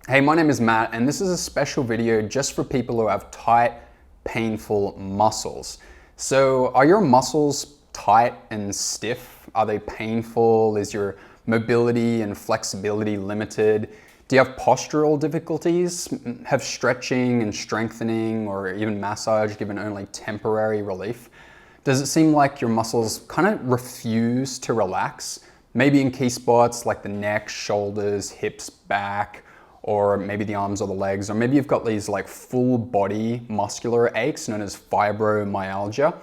Hey, my name is Matt, and this is a special video just for people who have tight, painful muscles. So are your muscles tight and stiff? Are they painful? Is your mobility and flexibility limited? Do you have postural difficulties? Have stretching and strengthening or even massage given only temporary relief? Does it seem like your muscles kind of refuse to relax? Maybe in key spots like the neck, shoulders, hips, back, or maybe the arms or the legs, or maybe you've got these like full body muscular aches known as fibromyalgia.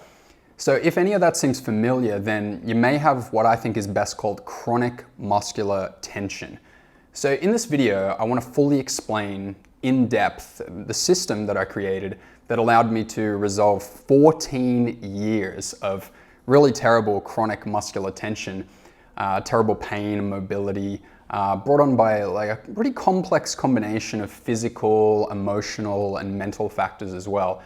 So if any of that seems familiar, then you may have what I think is best called chronic muscular tension. So in this video, I want to fully explain in depth the system that I created that allowed me to resolve 14 years of really terrible chronic muscular tension, terrible pain and mobility, brought on by like a pretty complex combination of physical, emotional, and mental factors as well.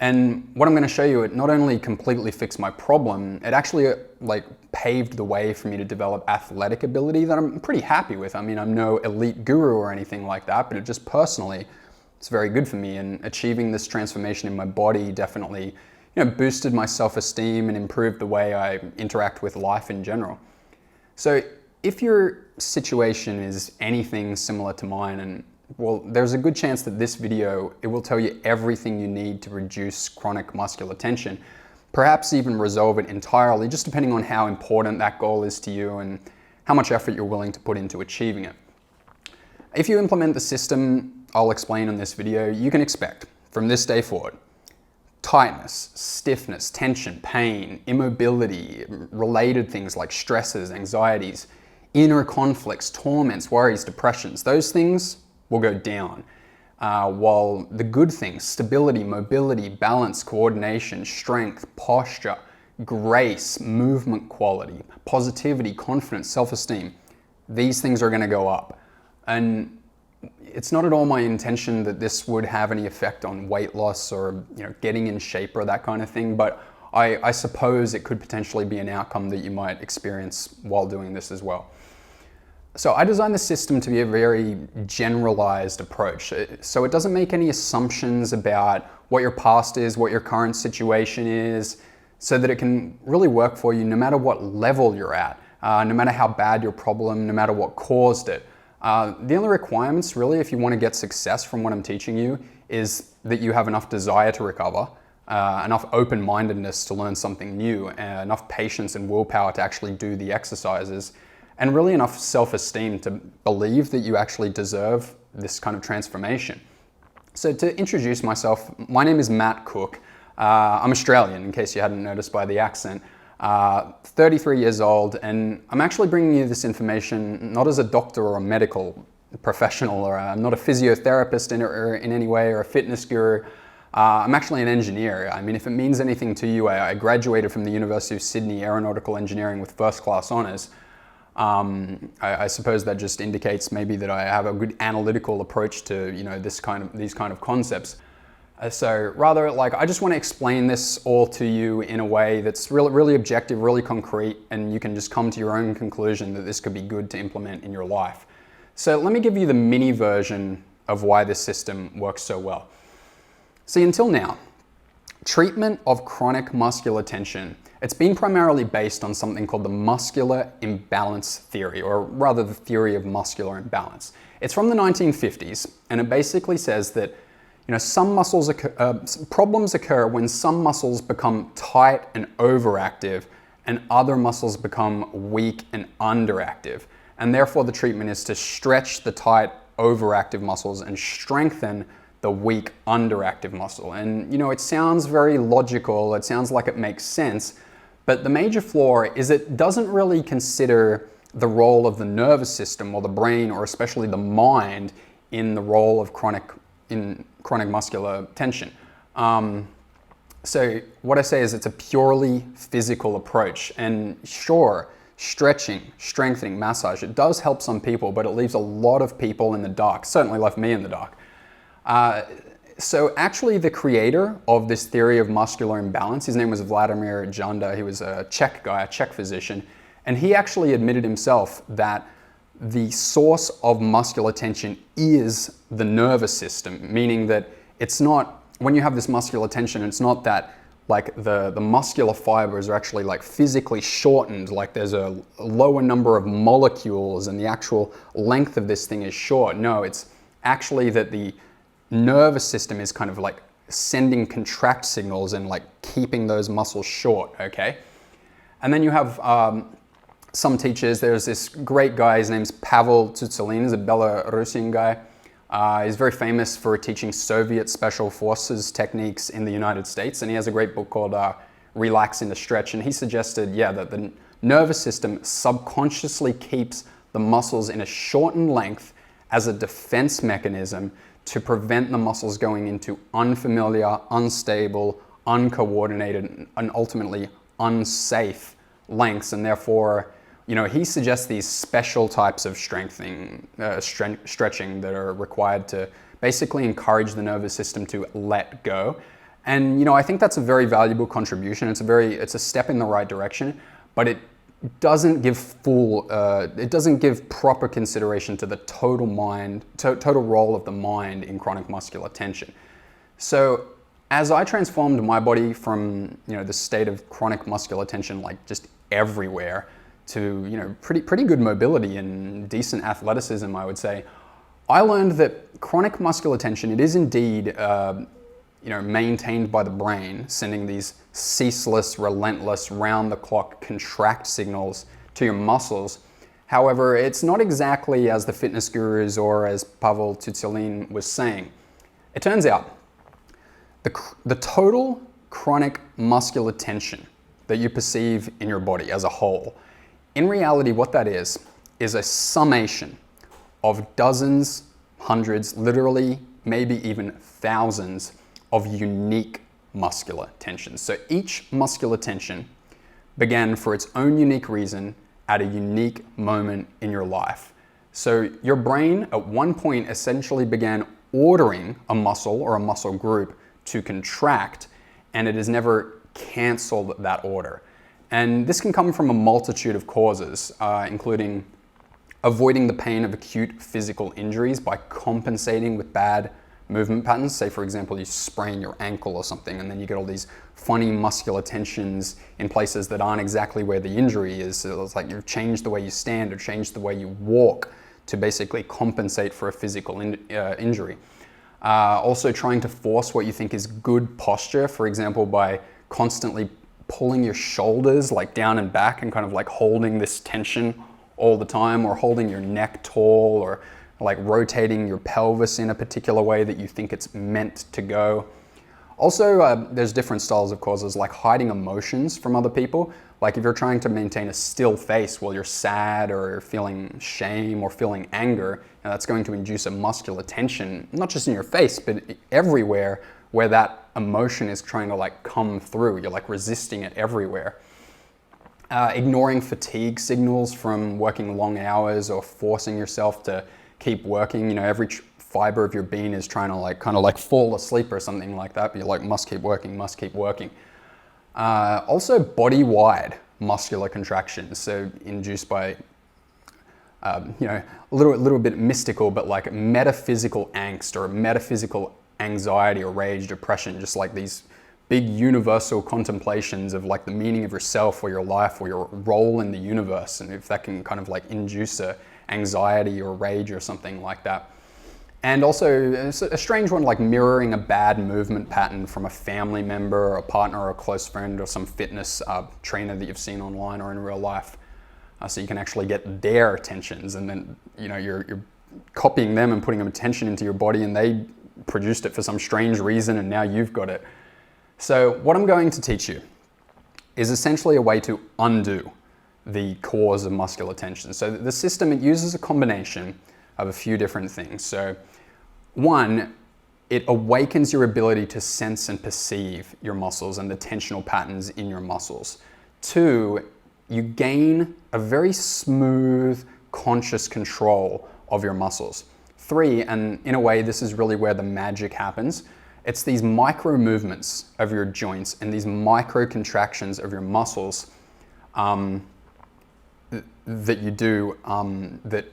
And what I'm going to show you, it not only completely fixed my problem, it actually paved the way for me to develop athletic ability that I'm pretty happy with. I mean, I'm no elite guru or anything like that, but it just personally, it's very good for me. And achieving this transformation in my body definitely, boosted my self-esteem and improved the way I interact with life in general. So if your situation is anything similar to mine, and well, there's a good chance that this video, it will tell you everything you need to reduce chronic muscular tension, perhaps even resolve it entirely, just depending on how important that goal is to you and how much effort you're willing to put into achieving it. If you implement the system I'll explain in this video, you can expect from this day forward tightness, stiffness, tension, pain, immobility, related things like stresses, anxieties, inner conflicts, torments, worries, depressions. Those things will go down. While the good things, stability, mobility, balance, coordination, strength, posture, grace, movement quality, positivity, confidence, self-esteem, these things are going to go up. And it's not at all my intention that this would have any effect on weight loss or getting in shape or that kind of thing, but I suppose it could potentially be an outcome that you might experience while doing this as well. So I designed the system to be a very generalized approach. So it doesn't make any assumptions about what your past is, what your current situation is, so that it can really work for you no matter what level you're at, no matter how bad your problem, no matter what caused it. The only requirements really, if you want to get success from what I'm teaching you, is that you have enough desire to recover, enough open-mindedness to learn something new, enough patience and willpower to actually do the exercises, and really enough self-esteem to believe that you actually deserve this kind of transformation. So to introduce myself, my name is Matt Cook. I'm Australian, in case you hadn't noticed by the accent. 33 years old, and I'm actually bringing you this information not as a doctor or a medical professional, or I'm not a physiotherapist in any way, or a fitness guru. I'm actually an engineer. I mean, if it means anything to you, I graduated from the University of Sydney Aeronautical Engineering with first-class honours. I suppose that just indicates maybe that I have a good analytical approach to these kind of concepts. So rather, I just want to explain this all to you in a way that's really objective, really concrete, and you can just come to your own conclusion that this could be good to implement in your life. So let me give you the mini version of why this system works so well. See, until now, treatment of chronic muscular tension, it's been primarily based on something called the muscular imbalance theory, or rather the theory of muscular imbalance. It's from the 1950s, and it basically says that some muscles problems occur when some muscles become tight and overactive, and other muscles become weak and underactive. And therefore, the treatment is to stretch the tight, overactive muscles and strengthen the weak, underactive muscle. And it sounds very logical. It sounds like it makes sense. But the major flaw is it doesn't really consider the role of the nervous system or the brain, or especially the mind, in the role of chronic muscular tension. So what I say is it's a purely physical approach. And sure, stretching, strengthening, massage, it does help some people, but it leaves a lot of people in the dark. Certainly left me in the dark. So actually the creator of this theory of muscular imbalance, his name was Vladimir Janda. He was a Czech guy, a Czech physician, and he actually admitted himself that the source of muscular tension is the nervous system, meaning that it's not, when you have this muscular tension, it's not that like the muscular fibers are actually like physically shortened, like there's a lower number of molecules and the actual length of this thing is short. No, it's actually that the nervous system is kind of like sending contract signals and like keeping those muscles short, okay? And then you have some teachers. There's this great guy, his name's Pavel Tsutsouline, he's a Belarusian guy. He's very famous for teaching Soviet special forces techniques in the United States, and he has a great book called Relax and Stretch, and he suggested, yeah, that the nervous system subconsciously keeps the muscles in a shortened length as a defense mechanism to prevent the muscles going into unfamiliar, unstable, uncoordinated, and ultimately unsafe lengths, and therefore, you know, he suggests these special types of strengthening, stretching that are required to basically encourage the nervous system to let go. And, you know, I think that's a very valuable contribution. It's a step in the right direction, but it doesn't give it doesn't give proper consideration to the total role of the mind in chronic muscular tension. So as I transformed my body from, you know, the state of chronic muscular tension, like just everywhere, to, you know, pretty good mobility and decent athleticism, I would say, I learned that chronic muscular tension, it is indeed, you know, maintained by the brain, sending these ceaseless, relentless, round-the-clock contract signals to your muscles. However, it's not exactly as the fitness gurus or as Pavel Tsutsouline was saying. It turns out the total chronic muscular tension that you perceive in your body as a whole, in reality, what that is a summation of dozens, hundreds, literally maybe even thousands of unique muscular tensions. So each muscular tension began for its own unique reason at a unique moment in your life. So your brain at one point essentially began ordering a muscle or a muscle group to contract, and it has never canceled that order. And this can come from a multitude of causes, including avoiding the pain of acute physical injuries by compensating with bad movement patterns. Say, for example, you sprain your ankle or something, and then you get all these funny muscular tensions in places that aren't exactly where the injury is. So it's like you've changed the way you stand or changed the way you walk to basically compensate for a physical injury. Also trying to force what you think is good posture, for example, by constantly pulling your shoulders like down and back and kind of like holding this tension all the time, or holding your neck tall, or like rotating your pelvis in a particular way that you think it's meant to go. Also, there's different styles of causes, like hiding emotions from other people. Like if you're trying to maintain a still face while you're sad or you're feeling shame or feeling anger, that's going to induce a muscular tension, not just in your face, but everywhere where that emotion is trying to like come through. You're like resisting it everywhere. Ignoring fatigue signals from working long hours or forcing yourself to keep working. You know, every fiber of your being is trying to like kind of like fall asleep or something like that, but you're like, must keep working, must keep working. Also body-wide muscular contractions, so induced by, you know, a little bit mystical, but like metaphysical angst or metaphysical anxiety or rage, depression, just like these big universal contemplations of like the meaning of yourself or your life or your role in the universe, and if that can kind of like induce a anxiety or rage or something like that. And also a strange one, like mirroring a bad movement pattern from a family member or a partner or a close friend or some fitness trainer that you've seen online or in real life. So you can actually get their attentions, and then, you know, you're copying them and putting attention into your body, and they produced it for some strange reason, and now you've got it. So what I'm going to teach you is essentially a way to undo the cause of muscular tension. So the system, it uses a combination of a few different things. So one, it awakens your ability to sense and perceive your muscles and the tensional patterns in your muscles. Two, you gain a very smooth, conscious control of your muscles. Three, and in a way, this is really where the magic happens, it's these micro movements of your joints and these micro contractions of your muscles that you do that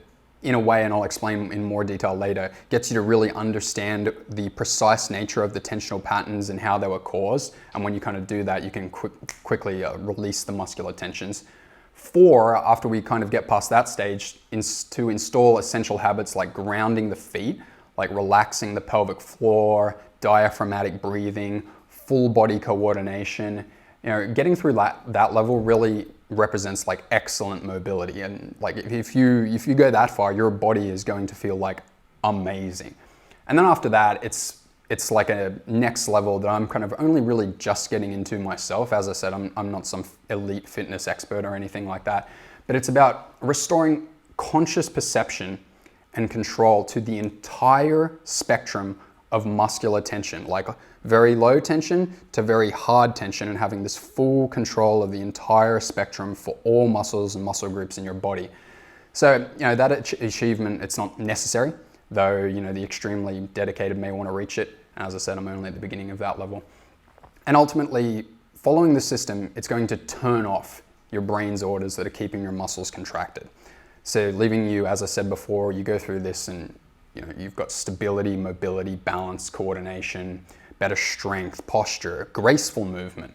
in a way, and I'll explain in more detail later, gets you to really understand the precise nature of the tensional patterns and how they were caused. And when you kind of do that, you can quickly release the muscular tensions. 4, after we kind of get past that stage, to install essential habits like grounding the feet, like relaxing the pelvic floor, diaphragmatic breathing, full body coordination. You know, getting through that level really represents like excellent mobility. And like if you go that far, your body is going to feel like amazing. And then after that, it's like a next level that I'm kind of only really just getting into myself. As I said, I'm not some elite fitness expert or anything like that, but it's about restoring conscious perception and control to the entire spectrum of muscular tension, like very low tension to very hard tension, and having this full control of the entire spectrum for all muscles and muscle groups in your body. So, you know, that achievement, it's not necessary, though, you know, the extremely dedicated may want to reach it. As I said, I'm only at the beginning of that level. And ultimately, following the system, it's going to turn off your brain's orders that are keeping your muscles contracted. So leaving you, as I said before, you go through this and you know, you've got stability, mobility, balance, coordination, better strength, posture, graceful movement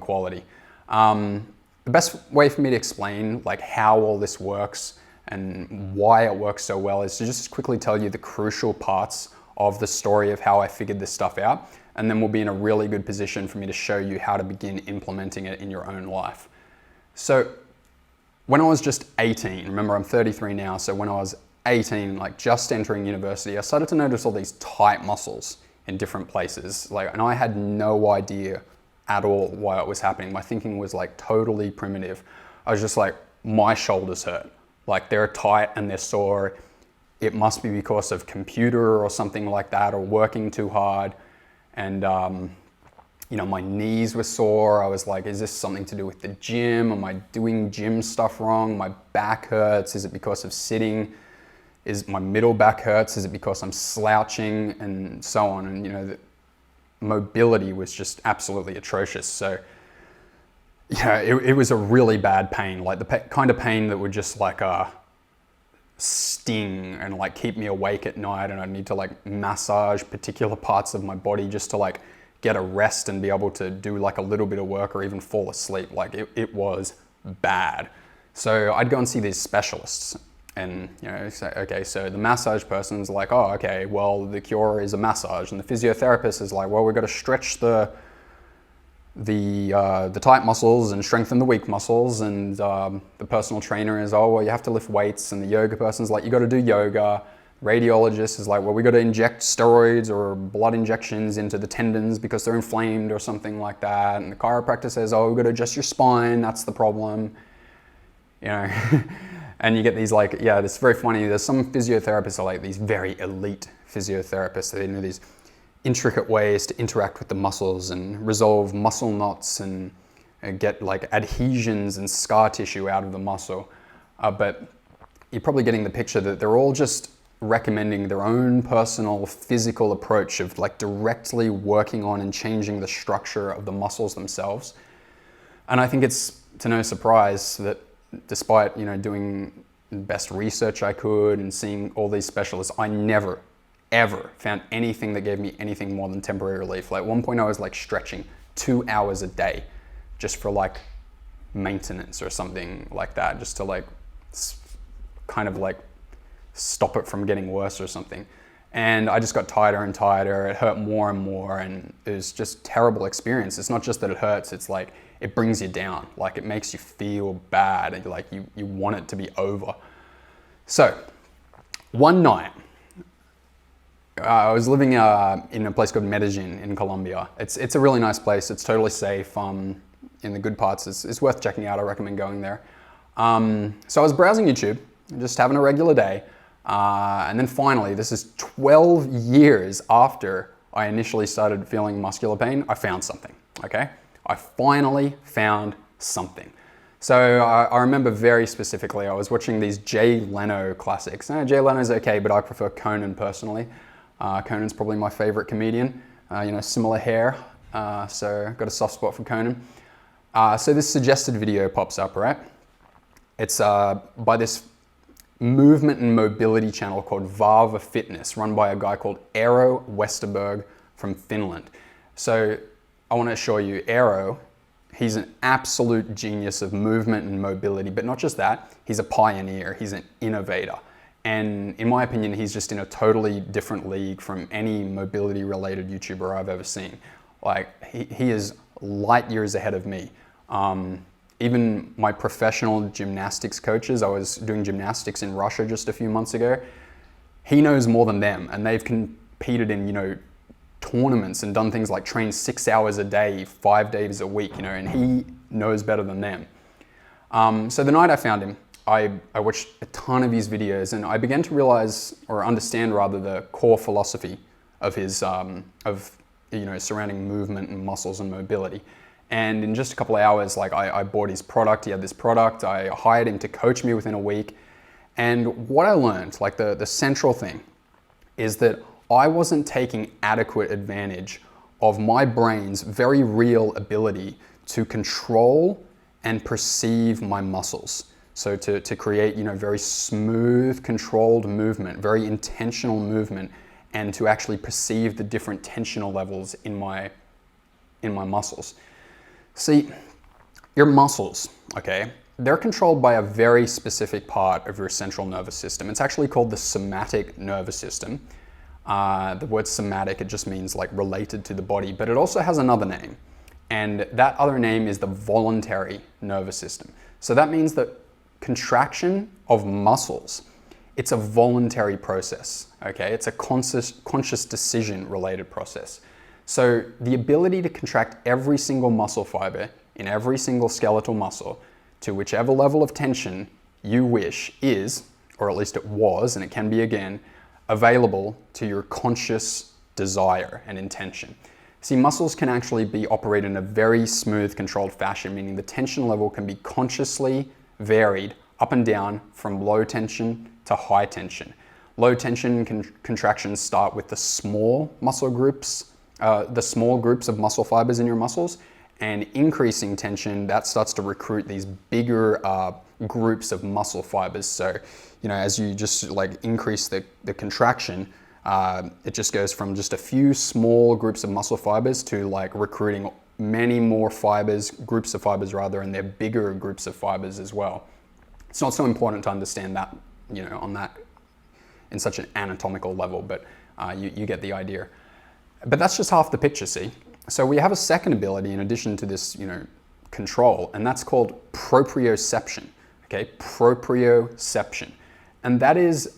quality. The best way for me to explain like how all this works and why it works so well is to just quickly tell you the crucial parts of the story of how I figured this stuff out, and then we'll be in a really good position for me to show you how to begin implementing it in your own life. So when I was just 18, remember I'm 33 now, so when I was 18, like just entering university, I started to notice all these tight muscles in different places, and I had no idea at all why it was happening. My thinking was like totally primitive. I was just like, my shoulders hurt. Like they're tight and they're sore. It must be because of computer or something like that, or working too hard. And you know, my knees were sore. I was like, is this something to do with the gym? Am I doing gym stuff wrong? My back hurts. Is it because of sitting? Is my middle back hurts? Is it because I'm slouching? And so on. And you know, the mobility was just absolutely atrocious. So yeah, it was a really bad pain, like the kind of pain that would just like sting and like keep me awake at night, and I'd need to like massage particular parts of my body just to like get a rest and be able to do like a little bit of work or even fall asleep. Like it was bad. So I'd go and see these specialists, and you know, say, okay, so the massage person's like, oh, okay, well the cure is a massage, and the physiotherapist is like, well, we've got to stretch the tight muscles and strengthen the weak muscles, and the personal trainer is, oh, well, you have to lift weights, and the yoga person's like, you got to do yoga. Radiologist is like, well, we got to inject steroids or blood injections into the tendons because they're inflamed or something like that. And the chiropractor says, oh, we've got to adjust your spine, that's the problem. You know, and you get these like, yeah, it's very funny. There's some physiotherapists are like these very elite physiotherapists. They know these intricate ways to interact with the muscles and resolve muscle knots and get like adhesions and scar tissue out of the muscle. But you're probably getting the picture that they're all just recommending their own personal physical approach of like directly working on and changing the structure of the muscles themselves. And I think it's to no surprise that despite, you know, doing the best research I could and seeing all these specialists, I never ever found anything that gave me anything more than temporary relief. Like at one point I was like stretching 2 hours a day just for like maintenance or something like that, just to like kind of like stop it from getting worse or something. And I just got tighter and tighter. It hurt more and more, and it was just terrible experience. It's not just that it hurts, it's like it brings you down. Like it makes you feel bad, and like you want it to be over. So one night, I was living in a place called Medellin in Colombia. It's a really nice place. It's totally safe. In the good parts, it's worth checking out. I recommend going there. So I was browsing YouTube, just having a regular day. And then finally, this is 12 years after I initially started feeling muscular pain, I found something, okay? I finally found something. So I remember very specifically, I was watching these Jay Leno classics. Jay Leno's okay, but I prefer Conan personally. Conan's probably my favorite comedian, you know, similar hair, so got a soft spot for Conan. So this suggested video pops up, right? It's by this movement and mobility channel called Vava Fitness, run by a guy called Eero Westerberg from Finland. So I want to assure you, Eero, he's an absolute genius of movement and mobility, but not just that, he's a pioneer, he's an innovator. And in my opinion, he's just in a totally different league from any mobility related YouTuber I've ever seen. Like, he is light years ahead of me. Even my professional gymnastics coaches, I was doing gymnastics in Russia just a few months ago, he knows more than them, and they've competed in, tournaments and done things like train 6 hours a day, 5 days a week, and he knows better than them. So the night I found him, I watched a ton of his videos, and I began to realize, or understand rather, the core philosophy of his, surrounding movement and muscles and mobility. And in just a couple of hours, I bought his product. He had this product. I hired him to coach me within a week. And what I learned, the central thing, is that I wasn't taking adequate advantage of my brain's very real ability to control and perceive my muscles. So to create, very smooth, controlled movement, very intentional movement, and to actually perceive the different tensional levels in my muscles. See, your muscles, okay, they're controlled by a very specific part of your central nervous system. It's actually called the somatic nervous system. The word somatic, it just means related to the body, but it also has another name. And that other name is the voluntary nervous system. So that means that contraction of muscles, it's a voluntary process, okay? It's a conscious decision related process. So the ability to contract every single muscle fiber in every single skeletal muscle to whichever level of tension you wish is, or at least it was, and it can be again, available to your conscious desire and intention. See, muscles can actually be operated in a very smooth, controlled fashion, meaning the tension level can be consciously varied up and down from low tension to high tension. Low tension contractions start with the small muscle groups, the small groups of muscle fibers in your muscles, and increasing tension, that starts to recruit these bigger groups of muscle fibers. So, as you just increase the contraction, it just goes from just a few small groups of muscle fibers to recruiting many more groups of fibers rather, and they're bigger groups of fibers as well. It's not so important to understand that, in such an anatomical level, but you get the idea. But that's just half the picture, see? So we have a second ability in addition to this, control, and that's called proprioception, okay? Proprioception. And that is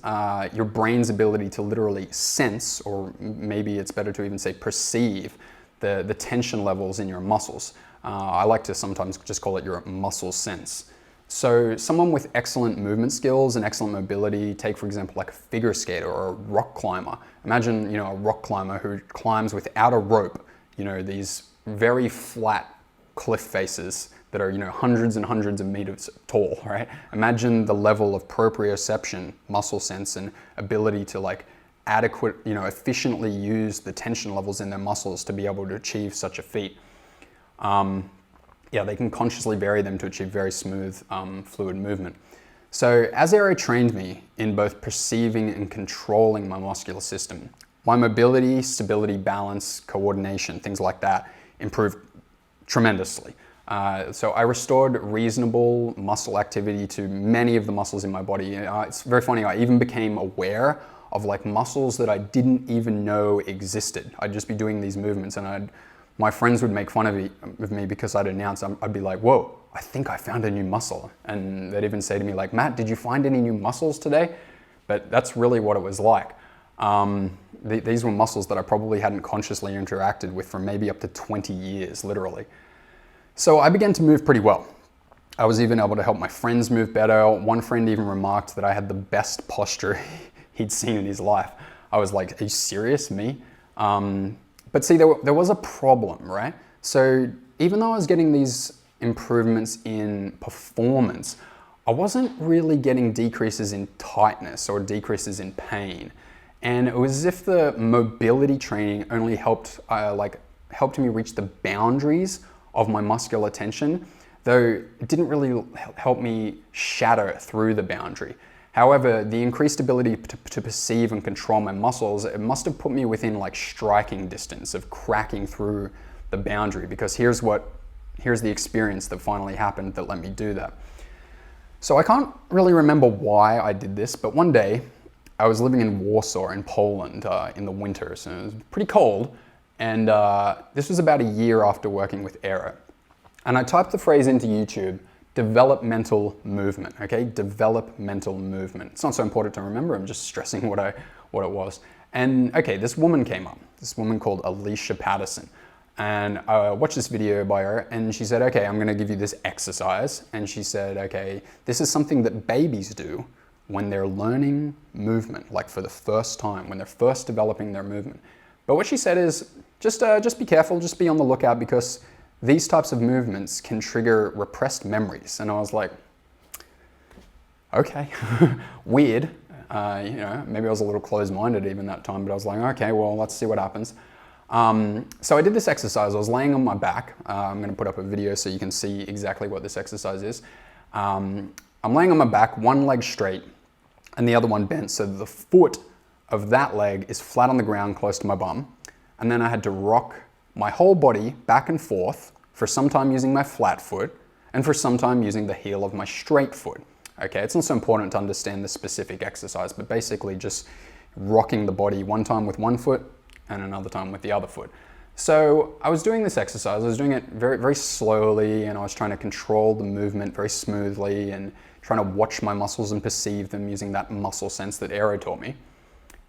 your brain's ability to literally sense, or maybe it's better to even say perceive, the tension levels in your muscles. I like to sometimes just call it your muscle sense. So someone with excellent movement skills and excellent mobility, take for example like a figure skater or a rock climber. Imagine, a rock climber who climbs without a rope, these very flat cliff faces that are, hundreds and hundreds of meters tall, right? Imagine the level of proprioception, muscle sense, and ability to efficiently use the tension levels in their muscles to be able to achieve such a feat. They can consciously vary them to achieve very smooth, fluid movement. So as Eero trained me in both perceiving and controlling my muscular system, my mobility, stability, balance, coordination, things like that improved tremendously. So I restored reasonable muscle activity to many of the muscles in my body. It's very funny, I even became aware of muscles that I didn't even know existed. I'd just be doing these movements and my friends would make fun of me because I'd announce, I'd be like, whoa, I think I found a new muscle. And they'd even say to me Matt, did you find any new muscles today? But that's really what it was like. These were muscles that I probably hadn't consciously interacted with for maybe up to 20 years, literally. So I began to move pretty well. I was even able to help my friends move better. One friend even remarked that I had the best posture he'd seen in his life. I was like, are you serious, me? But see, there was a problem, right? So even though I was getting these improvements in performance, I wasn't really getting decreases in tightness or decreases in pain. And it was as if the mobility training only helped me reach the boundaries of my muscular tension, though it didn't really help me shatter through the boundary. However, the increased ability to perceive and control my muscles, it must have put me within like striking distance of cracking through the boundary, because here's the experience that finally happened that let me do that. So I can't really remember why I did this, but one day I was living in Warsaw in Poland in the winter, so it was pretty cold, and this was about a year after working with Aero. And I typed the phrase into YouTube, developmental movement, okay? Developmental movement. It's not so important to remember, I'm just stressing what it was. And okay, this woman came up, this woman called Alicia Patterson. And I watched this video by her and she said, okay, I'm gonna give you this exercise. And she said, okay, this is something that babies do when they're learning movement, like for the first time, when they're first developing their movement. But what she said is, just be careful, just be on the lookout, because these types of movements can trigger repressed memories. And I was like, okay, weird. You know, maybe I was a little closed-minded even that time, but I was like, okay, well, let's see what happens. So I did this exercise. I was laying on my back. I'm going to put up a video so you can see exactly what this exercise is. I'm laying on my back, one leg straight and the other one bent. So the foot of that leg is flat on the ground close to my bum. And then I had to rock my whole body back and forth, for some time using my flat foot and for some time using the heel of my straight foot. Okay, it's not so important to understand the specific exercise, but basically just rocking the body one time with one foot and another time with the other foot. So I was doing this exercise, I was doing it very, very slowly, and I was trying to control the movement very smoothly and trying to watch my muscles and perceive them using that muscle sense that Aero taught me.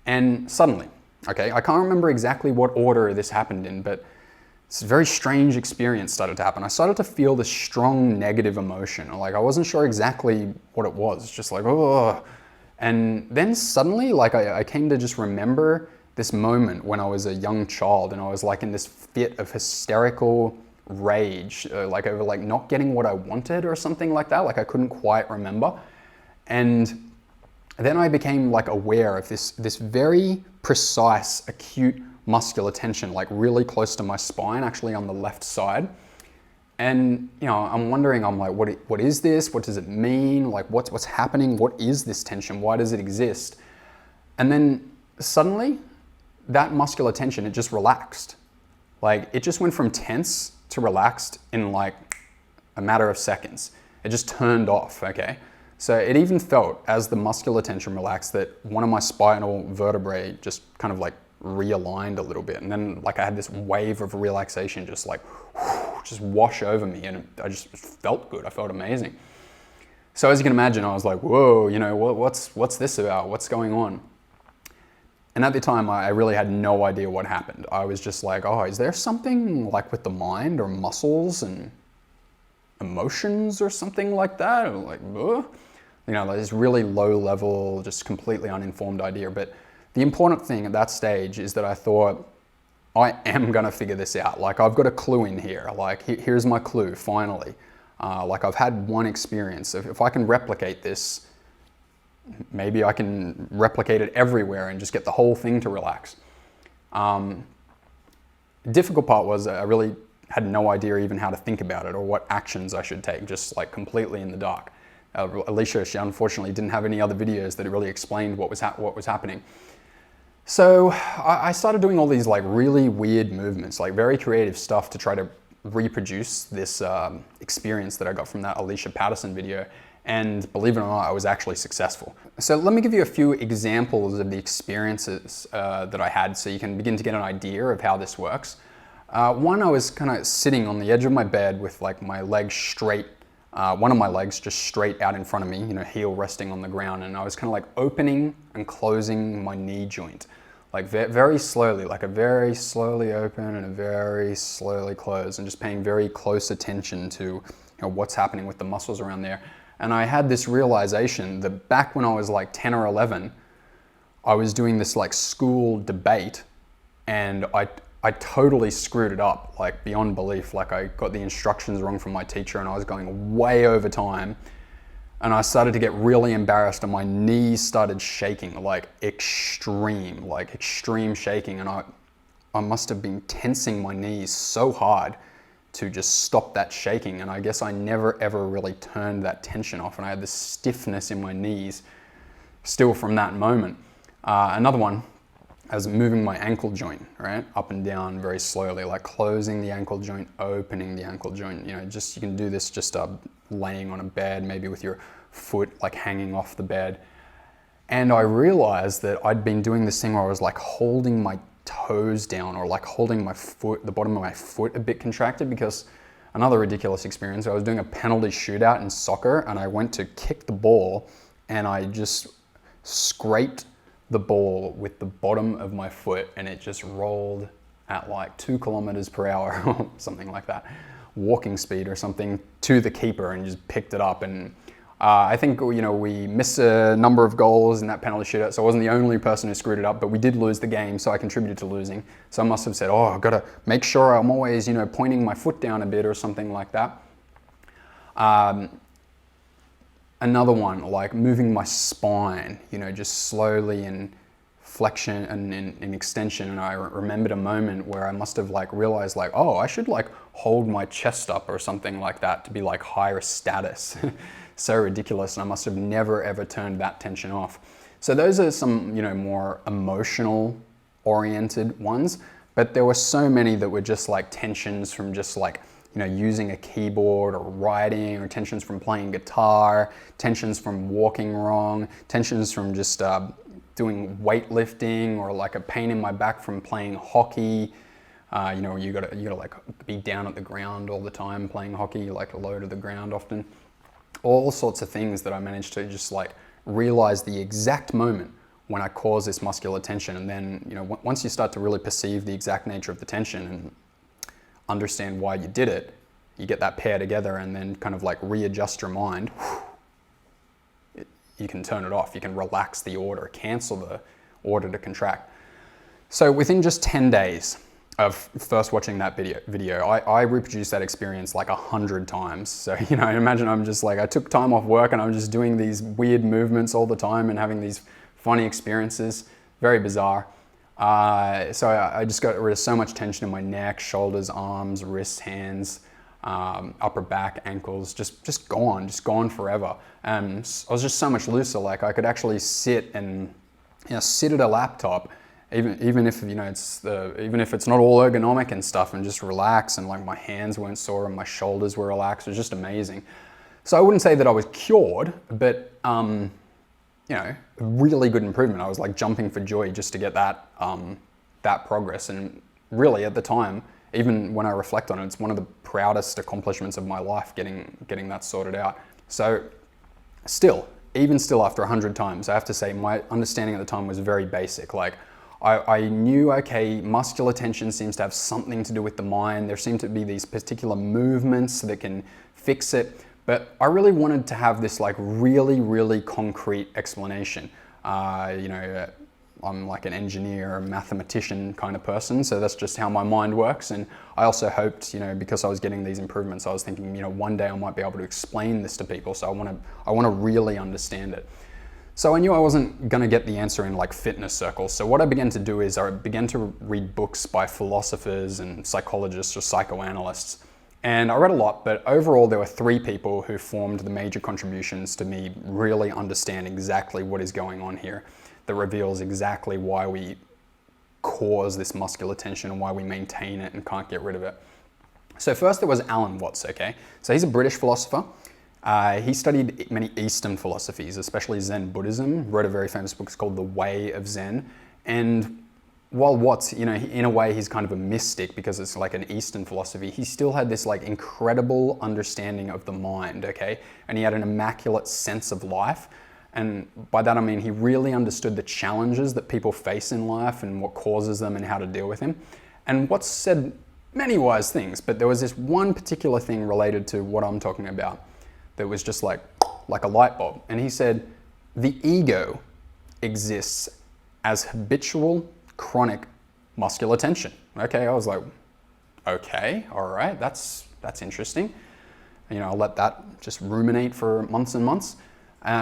And suddenly, okay, I can't remember exactly what order this happened in, but this very strange experience started to happen. I started to feel this strong negative emotion. Like I wasn't sure exactly what it was, just like, oh. And then suddenly, like I came to just remember this moment when I was a young child and I was like in this fit of hysterical rage, like over like not getting what I wanted or something like that. Like I couldn't quite remember. And then I became like aware of this very precise, acute muscular tension, like really close to my spine, actually on the left side. And you know, I'm wondering, I'm like, what is this? What does it mean? Like what's happening? What is this tension? Why does it exist? And then suddenly that muscular tension, it just relaxed. Like it just went from tense to relaxed in like a matter of seconds. It just turned off, okay? So it even felt, as the muscular tension relaxed, that one of my spinal vertebrae just kind of like realigned a little bit. And then like I had this wave of relaxation just like, just wash over me, and I just felt good. I felt amazing. So as you can imagine, I was like, whoa, you know, what's this about? What's going on? And at the time, I really had no idea what happened. I was just like, oh, is there something like with the mind or muscles and emotions or something like that? Or like, ugh. You know, like this really low level, just completely uninformed idea. But the important thing at that stage is that I thought, I am gonna figure this out. Like I've got a clue in here. Like here's my clue, finally. Like I've had one experience. If I can replicate this, maybe I can replicate it everywhere and just get the whole thing to relax. Difficult part was I really had no idea even how to think about it or what actions I should take, just like completely in the dark. Alicia, she unfortunately didn't have any other videos that really explained what was happening. So I started doing all these like really weird movements, like very creative stuff to try to reproduce this experience that I got from that Alicia Patterson video. And believe it or not, I was actually successful. So let me give you a few examples of the experiences that I had so you can begin to get an idea of how this works. One, I was kind of sitting on the edge of my bed with like my legs straight, one of my legs just straight out in front of me, you know, heel resting on the ground. And I was kind of like opening and closing my knee joint, like very slowly, like a very slowly open and a very slowly close, and just paying very close attention to, you know, what's happening with the muscles around there. And I had this realization that back when I was like 10 or 11, I was doing this like school debate, and I totally screwed it up, like beyond belief. Like I got the instructions wrong from my teacher and I was going way over time. And I started to get really embarrassed and my knees started shaking, like extreme shaking. And I must have been tensing my knees so hard to just stop that shaking. And I guess I never ever really turned that tension off, and I had this stiffness in my knees still from that moment. Another one, I was moving my ankle joint, right? Up and down very slowly, like closing the ankle joint, opening the ankle joint. You know, just, you can do this just laying on a bed, maybe with your foot like hanging off the bed. And I realized that I'd been doing this thing where I was like holding my toes down, or like holding my foot, the bottom of my foot a bit contracted, because another ridiculous experience, I was doing a penalty shootout in soccer and I went to kick the ball and I just scraped the ball with the bottom of my foot and it just rolled at like 2 kilometers per hour or something like that, walking speed or something, to the keeper, and just picked it up. And I think, you know, we missed a number of goals in that penalty shootout, so I wasn't the only person who screwed it up, but we did lose the game, so I contributed to losing. So I must have said, oh, I've got to make sure I'm always, you know, pointing my foot down a bit or something like that. Another one, like moving my spine, you know, just slowly in flexion and in extension. And I remembered a moment where I must have like realized like, oh, I should like hold my chest up or something like that to be like higher status. So ridiculous. And I must have never ever turned that tension off. So those are some, you know, more emotional oriented ones, but there were so many that were just like tensions from just like, you know, using a keyboard or writing, or tensions from playing guitar, tensions from walking wrong, tensions from just doing weightlifting, or like a pain in my back from playing hockey. You know, you gotta like be down at the ground all the time playing hockey, like low to the ground often. All sorts of things that I managed to just like realize the exact moment when I cause this muscular tension. And then, you know, once you start to really perceive the exact nature of the tension and understand why you did it, you get that pair together and then kind of like readjust your mind. You can turn it off, you can relax the order, cancel the order to contract. So within just 10 days of first watching that video, I reproduced that experience like 100 times. So, you know, imagine I'm just like, I took time off work and I'm just doing these weird movements all the time and having these funny experiences, very bizarre. So I just got rid of so much tension in my neck, shoulders, arms, wrists, hands, upper back, ankles, just gone forever. And I was just so much looser. Like I could actually sit and, you know, sit at a laptop, even if, you know, even if it's not all ergonomic and stuff, and just relax, and like my hands weren't sore and my shoulders were relaxed. It was just amazing. So I wouldn't say that I was cured, but you know, a really good improvement. I was like jumping for joy just to get that that progress. And really at the time, even when I reflect on it, it's one of the proudest accomplishments of my life, getting that sorted out. So even still after 100 times, I have to say my understanding at the time was very basic. Like I knew, okay, muscular tension seems to have something to do with the mind. There seem to be these particular movements that can fix it. But I really wanted to have this like really, really concrete explanation. You know, I'm like an engineer, a mathematician kind of person, so that's just how my mind works. And I also hoped, you know, because I was getting these improvements, I was thinking, you know, one day I might be able to explain this to people. So I want to really understand it. So I knew I wasn't going to get the answer in like fitness circles. So what I began to do is I began to read books by philosophers and psychologists or psychoanalysts. And I read a lot, but overall there were 3 people who formed the major contributions to me really understand exactly what is going on here, that reveals exactly why we cause this muscular tension and why we maintain it and can't get rid of it. So first there was Alan Watts, okay? So he's a British philosopher. He studied many Eastern philosophies, especially Zen Buddhism, wrote a very famous book called The Way of Zen. And while Watts, you know, in a way he's kind of a mystic because it's like an Eastern philosophy, he still had this like incredible understanding of the mind, okay? And he had an immaculate sense of life. And by that I mean he really understood the challenges that people face in life and what causes them and how to deal with them. And Watts said many wise things, but there was this one particular thing related to what I'm talking about that was just like a light bulb. And he said, the ego exists as habitual chronic muscular tension. Okay, I was like, okay, all right, that's interesting. You know, I'll let that just ruminate for months and months.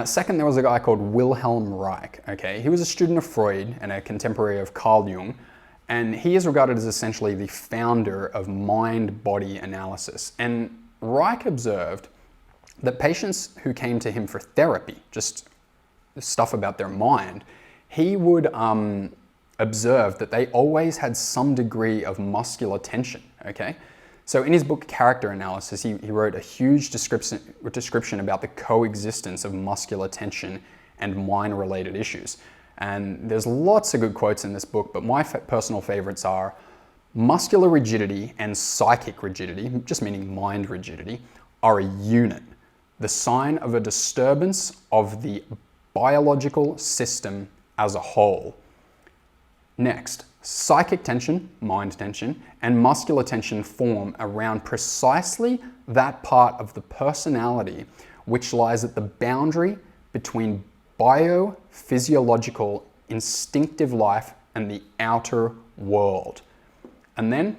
Second, there was a guy called Wilhelm Reich. Okay, he was a student of Freud and a contemporary of Carl Jung, and he is regarded as essentially the founder of mind-body analysis. And Reich observed that patients who came to him for therapy, just stuff about their mind, he would observe that they always had some degree of muscular tension, okay? So in his book, Character Analysis, he wrote a huge description about the coexistence of muscular tension and mind-related issues. And there's lots of good quotes in this book, but my personal favorites are: muscular rigidity and psychic rigidity, just meaning mind rigidity, are a unit, the sign of a disturbance of the biological system as a whole. Next, psychic tension, mind tension, and muscular tension form around precisely that part of the personality which lies at the boundary between biophysiological instinctive life and the outer world. And then,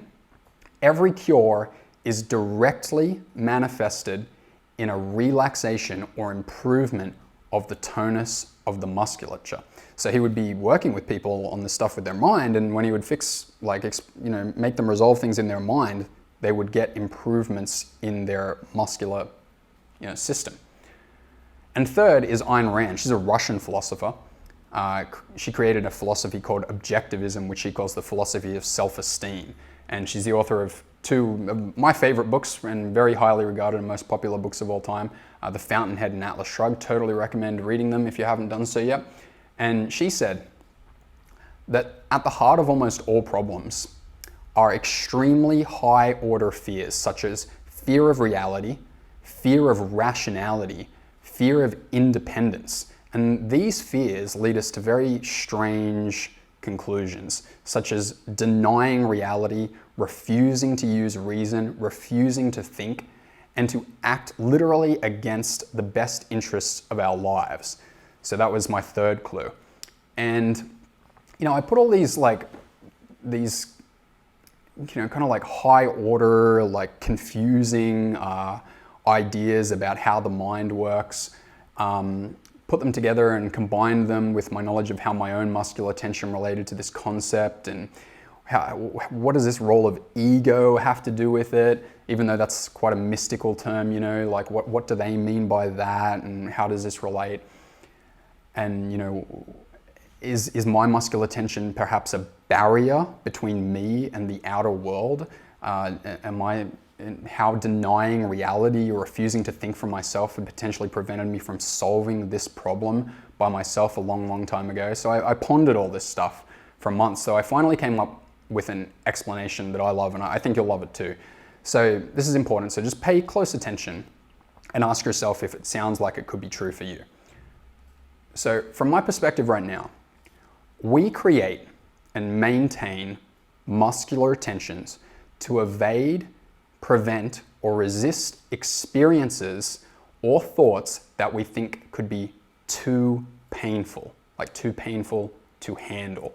every cure is directly manifested in a relaxation or improvement of the tonus of the musculature. So he would be working with people on this stuff with their mind, and when he would fix, make them resolve things in their mind, they would get improvements in their muscular, system. And third is Ayn Rand. She's a Russian philosopher. She created a philosophy called objectivism, which she calls the philosophy of self-esteem. And she's the author of two of my favorite books and very highly regarded and most popular books of all time, The Fountainhead and Atlas Shrugged. Totally recommend reading them if you haven't done so yet. And she said that at the heart of almost all problems are extremely high order fears, such as fear of reality, fear of rationality, fear of independence. And these fears lead us to very strange conclusions, such as denying reality, refusing to use reason, refusing to think, and to act literally against the best interests of our lives. So that was my third clue. And, I put all these kind of like high order, like confusing ideas about how the mind works, put them together and combined them with my knowledge of how my own muscular tension related to this concept, and what does this role of ego have to do with it, even though that's quite a mystical term, like what do they mean by that, and how does this relate? And, is my muscular tension perhaps a barrier between me and the outer world? How denying reality or refusing to think for myself had potentially prevented me from solving this problem by myself a long, long time ago. So I pondered all this stuff for months. So I finally came up with an explanation that I love, and I think you'll love it too. So this is important. So just pay close attention and ask yourself if it sounds like it could be true for you. So from my perspective right now, we create and maintain muscular tensions to evade, prevent, or resist experiences or thoughts that we think could be too painful to handle.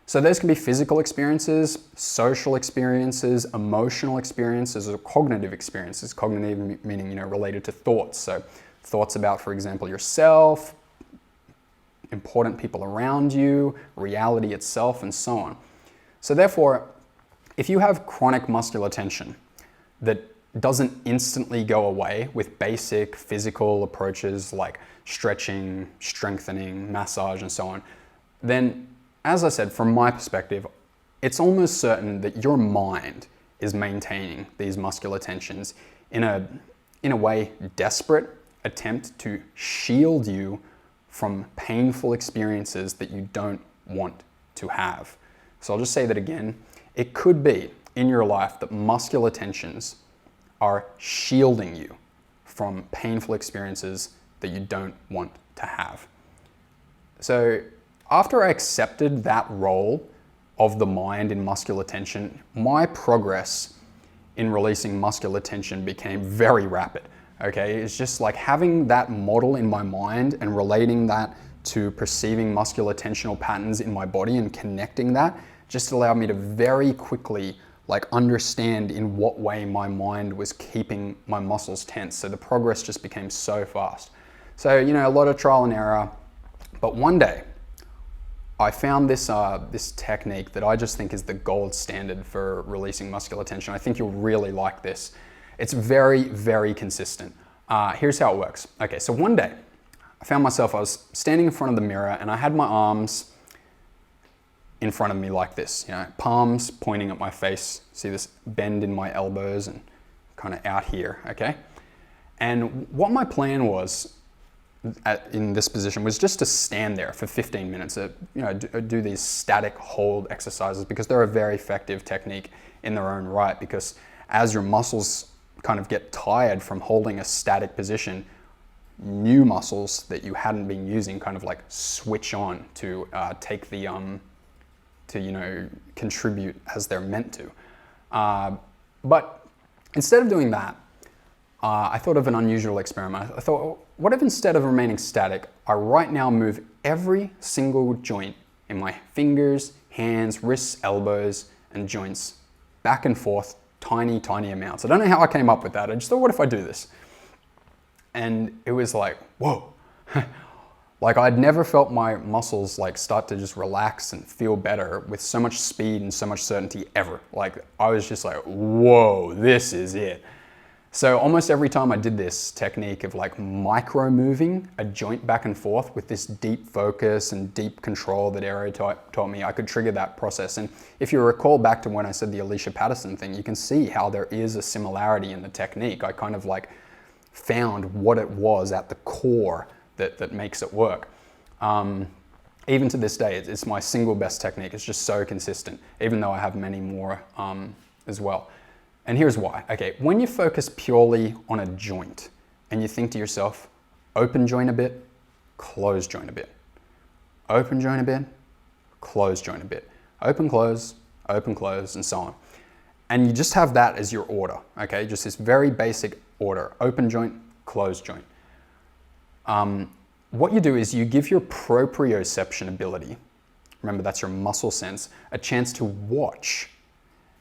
So those can be physical experiences, social experiences, emotional experiences, or cognitive experiences. Cognitive meaning, related to thoughts. So thoughts about, for example, yourself, important people around you, reality itself, and so on. So therefore, if you have chronic muscular tension that doesn't instantly go away with basic physical approaches like stretching, strengthening, massage, and so on, then, as I said, from my perspective, it's almost certain that your mind is maintaining these muscular tensions in a way, desperate attempt to shield you from painful experiences that you don't want to have. So I'll just say that again. It could be in your life that muscular tensions are shielding you from painful experiences that you don't want to have. So after I accepted that role of the mind in muscular tension, my progress in releasing muscular tension became very rapid. Okay, it's just like having that model in my mind and relating that to perceiving muscular tensional patterns in my body and connecting that just allowed me to very quickly understand in what way my mind was keeping my muscles tense. So the progress just became so fast. So, a lot of trial and error, but one day I found this technique that I just think is the gold standard for releasing muscular tension. I think you'll really like this. It's very, very consistent. Here's how it works. Okay, so one day I found myself, I was standing in front of the mirror and I had my arms in front of me like this, palms pointing at my face. See this bend in my elbows and kind of out here, okay? And what my plan was in this position was just to stand there for 15 minutes, do these static hold exercises, because they're a very effective technique in their own right, because as your muscles kind of get tired from holding a static position, new muscles that you hadn't been using kind of like switch on to take the contribute as they're meant to. But instead of doing that, I thought of an unusual experiment. I thought, what if instead of remaining static, I right now move every single joint in my fingers, hands, wrists, elbows, and joints back and forth, tiny, tiny amounts. I don't know how I came up with that. I just thought, what if I do this? And it was like, whoa. Like I'd never felt my muscles like start to just relax and feel better with so much speed and so much certainty ever. Like I was just like, whoa, this is it. So almost every time I did this technique of like micro moving a joint back and forth with this deep focus and deep control that Aero taught me, I could trigger that process. And if you recall back to when I said the Alicia Patterson thing, you can see how there is a similarity in the technique. I kind of like found what it was at the core that makes it work. Even to this day, it's my single best technique. It's just so consistent, even though I have many more as well. And here's why. Okay, when you focus purely on a joint and you think to yourself, open joint a bit, close joint a bit, open joint a bit, close joint a bit, open, close, and so on. And you just have that as your order, okay? Just this very basic order, open joint, close joint. What you do is you give your proprioception ability, remember that's your muscle sense, a chance to watch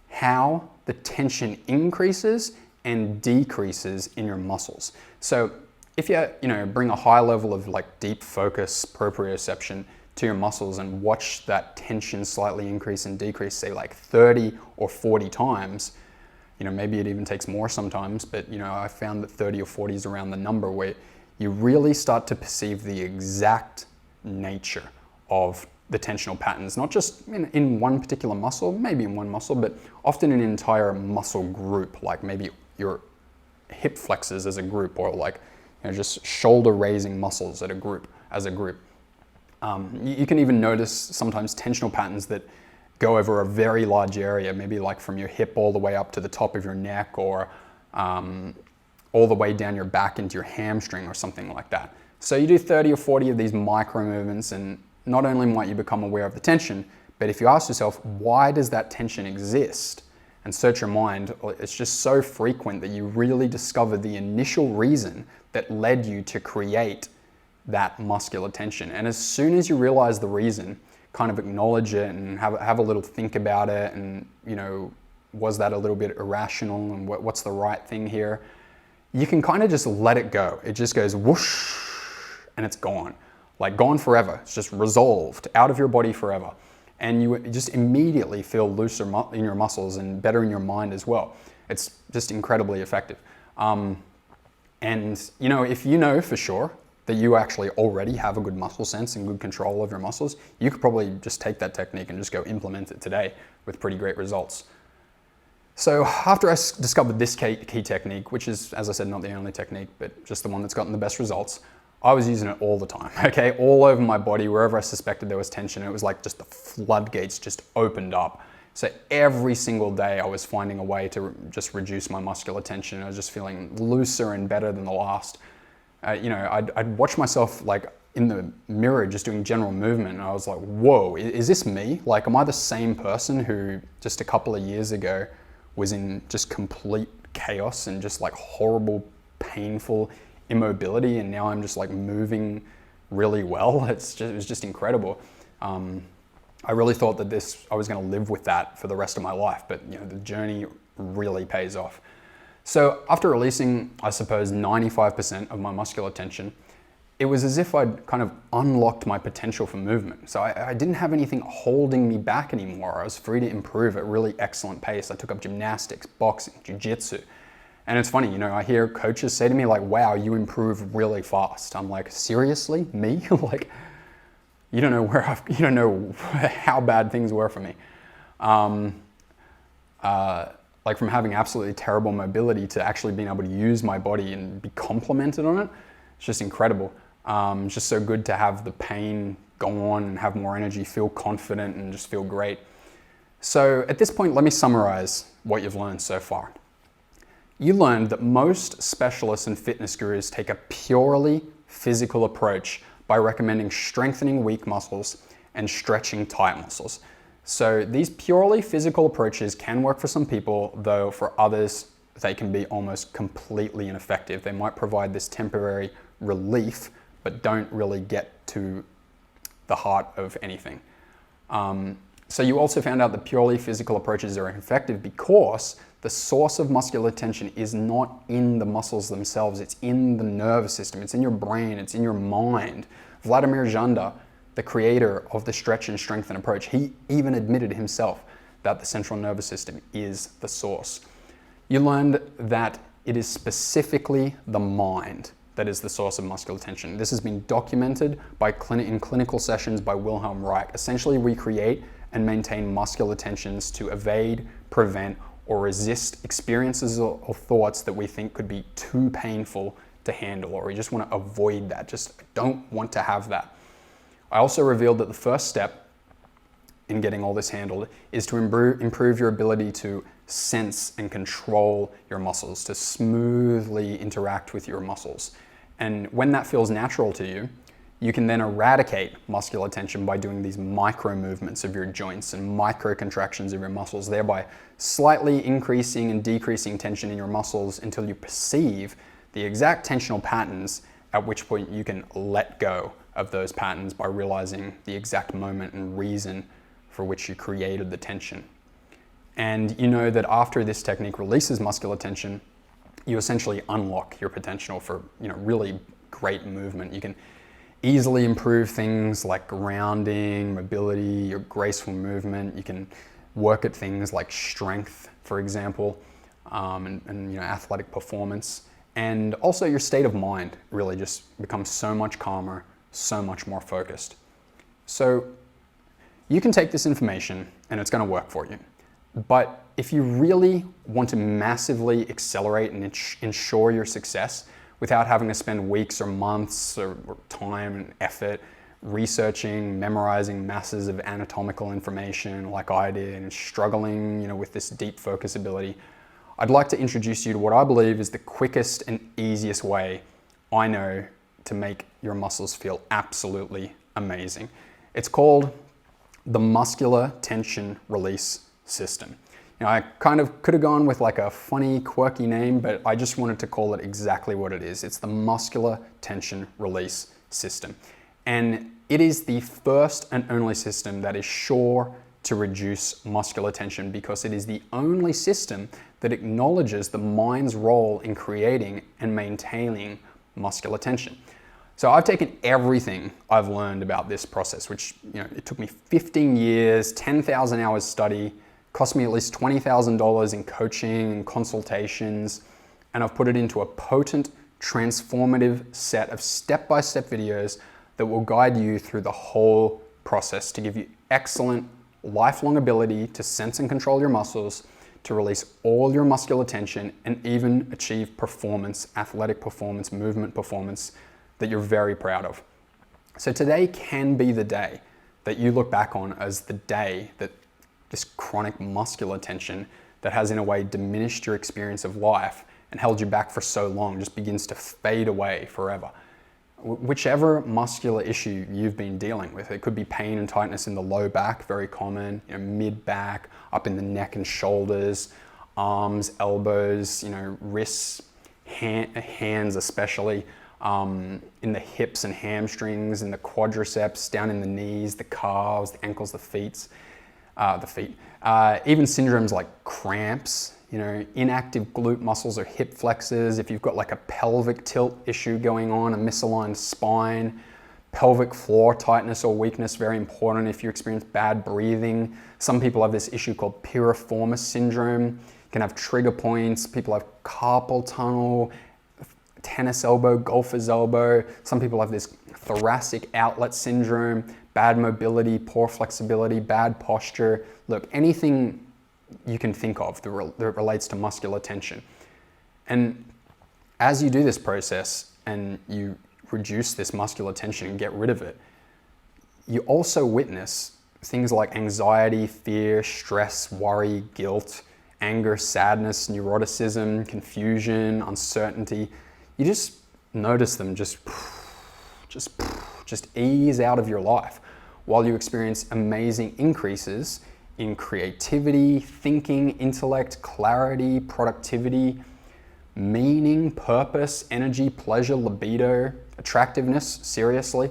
how the tension increases and decreases in your muscles. So if you bring a high level of like deep focus proprioception to your muscles and watch that tension slightly increase and decrease, say like 30 or 40 times, maybe it even takes more sometimes, but I found that 30 or 40 is around the number where you really start to perceive the exact nature of the tensional patterns, not just in one particular muscle, maybe in one muscle, but often in an entire muscle group, like maybe your hip flexors as a group, or like just shoulder raising muscles as a group. You can even notice sometimes tensional patterns that go over a very large area, maybe like from your hip all the way up to the top of your neck, or all the way down your back into your hamstring or something like that. So you do 30 or 40 of these micro movements, and not only might you become aware of the tension, but if you ask yourself, why does that tension exist? And search your mind, it's just so frequent that you really discover the initial reason that led you to create that muscular tension. And as soon as you realize the reason, kind of acknowledge it and have a little think about it, and was that a little bit irrational, and what's the right thing here? You can kind of just let it go. It just goes whoosh and it's gone. Like gone forever. It's just resolved out of your body forever. And you just immediately feel looser in your muscles and better in your mind as well. It's just incredibly effective. And if you know for sure that you actually already have a good muscle sense and good control of your muscles, you could probably just take that technique and just go implement it today with pretty great results. So after I discovered this key technique, which is, as I said, not the only technique, but just the one that's gotten the best results, I was using it all the time, okay? All over my body, wherever I suspected there was tension, it was like just the floodgates just opened up. So every single day I was finding a way to just reduce my muscular tension. I was just feeling looser and better than the last. I'd watch myself like in the mirror just doing general movement, and I was like, whoa, is this me? Like, am I the same person who just a couple of years ago was in just complete chaos and just like horrible, painful immobility, and now I'm just like moving really well? It was just incredible. I really thought that I was going to live with that for the rest of my life, but the journey really pays off. So after releasing, I suppose, 95% of my muscular tension, it was as if I'd kind of unlocked my potential for movement. So I didn't have anything holding me back anymore. I was free to improve at a really excellent pace. I took up gymnastics, boxing, jiu-jitsu, And it's funny, I hear coaches say to me like, wow, you improve really fast. I'm like, seriously? Me? Like, you don't know how bad things were for me. Like from having absolutely terrible mobility to actually being able to use my body and be complimented on it, it's just incredible. It's just so good to have the pain go on and have more energy, feel confident and just feel great. So at this point, let me summarize what you've learned so far. You learned that most specialists and fitness gurus take a purely physical approach by recommending strengthening weak muscles and stretching tight muscles. So these purely physical approaches can work for some people, though for others, they can be almost completely ineffective. They might provide this temporary relief, but don't really get to the heart of anything. So you also found out that purely physical approaches are effective because the source of muscular tension is not in the muscles themselves, it's in the nervous system, it's in your brain, it's in your mind. Vladimir Janda, the creator of the stretch and strengthen approach, he even admitted himself that the central nervous system is the source. You learned that it is specifically the mind that is the source of muscular tension. This has been documented in clinical sessions by Wilhelm Reich. Essentially, we create and maintain muscular tensions to evade, prevent, or resist experiences or thoughts that we think could be too painful to handle, or we just want to avoid that, just don't want to have that. I also revealed that the first step in getting all this handled is to improve your ability to sense and control your muscles, to smoothly interact with your muscles. And when that feels natural to you, you can then eradicate muscular tension by doing these micro movements of your joints and micro contractions of your muscles, thereby slightly increasing and decreasing tension in your muscles until you perceive the exact tensional patterns, at which point you can let go of those patterns by realizing the exact moment and reason for which you created the tension. And you know that after this technique releases muscular tension, you essentially unlock your potential for really great movement. You can easily improve things like grounding, mobility, your graceful movement. You can work at things like strength, for example, and athletic performance. And also your state of mind really just becomes so much calmer, so much more focused. So you can take this information and it's going to work for you. But if you really want to massively accelerate and ensure your success without having to spend weeks or months or time and effort researching, memorizing masses of anatomical information like I did and struggling, with this deep focus ability, I'd like to introduce you to what I believe is the quickest and easiest way I know to make your muscles feel absolutely amazing. It's called the Muscular Tension Release System. I kind of could have gone with like a funny, quirky name, but I just wanted to call it exactly what it is. It's the Muscular Tension Release System. And it is the first and only system that is sure to reduce muscular tension because it is the only system that acknowledges the mind's role in creating and maintaining muscular tension. So I've taken everything I've learned about this process, which it took me 15 years, 10,000 hours study, cost me at least $20,000 in coaching and consultations, and I've put it into a potent, transformative set of step-by-step videos that will guide you through the whole process to give you excellent, lifelong ability to sense and control your muscles, to release all your muscular tension, and even achieve performance, athletic performance, movement performance that you're very proud of. So today can be the day that you look back on as the day that this chronic muscular tension that has in a way diminished your experience of life and held you back for so long just begins to fade away forever. Whichever muscular issue you've been dealing with, it could be pain and tightness in the low back, very common, mid-back, up in the neck and shoulders, arms, elbows, wrists, hands especially, in the hips and hamstrings, in the quadriceps, down in the knees, the calves, the ankles, the feet. Even syndromes like cramps, inactive glute muscles or hip flexors, if you've got like a pelvic tilt issue going on, a misaligned spine, pelvic floor tightness or weakness, very important if you experience bad breathing. Some people have this issue called piriformis syndrome. You can have trigger points. People have carpal tunnel, tennis elbow, golfer's elbow. Some people have this thoracic outlet syndrome, bad mobility, poor flexibility, bad posture. Look, anything you can think of that relates to muscular tension. And as you do this process and you reduce this muscular tension and get rid of it, you also witness things like anxiety, fear, stress, worry, guilt, anger, sadness, neuroticism, confusion, uncertainty. You just notice them just ease out of your life while you experience amazing increases in creativity, thinking, intellect, clarity, productivity, meaning, purpose, energy, pleasure, libido, attractiveness, seriously,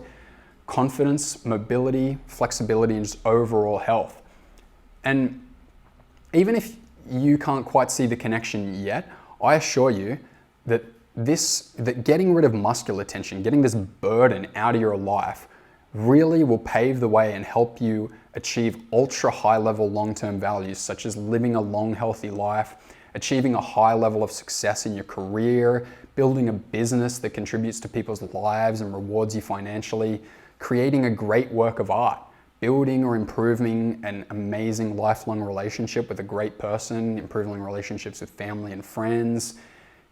confidence, mobility, flexibility, and just overall health. And even if you can't quite see the connection yet, I assure you that getting rid of muscular tension, getting this burden out of your life, really will pave the way and help you achieve ultra high level long-term values, such as living a long, healthy life, achieving a high level of success in your career, building a business that contributes to people's lives and rewards you financially, creating a great work of art, building or improving an amazing lifelong relationship with a great person, improving relationships with family and friends,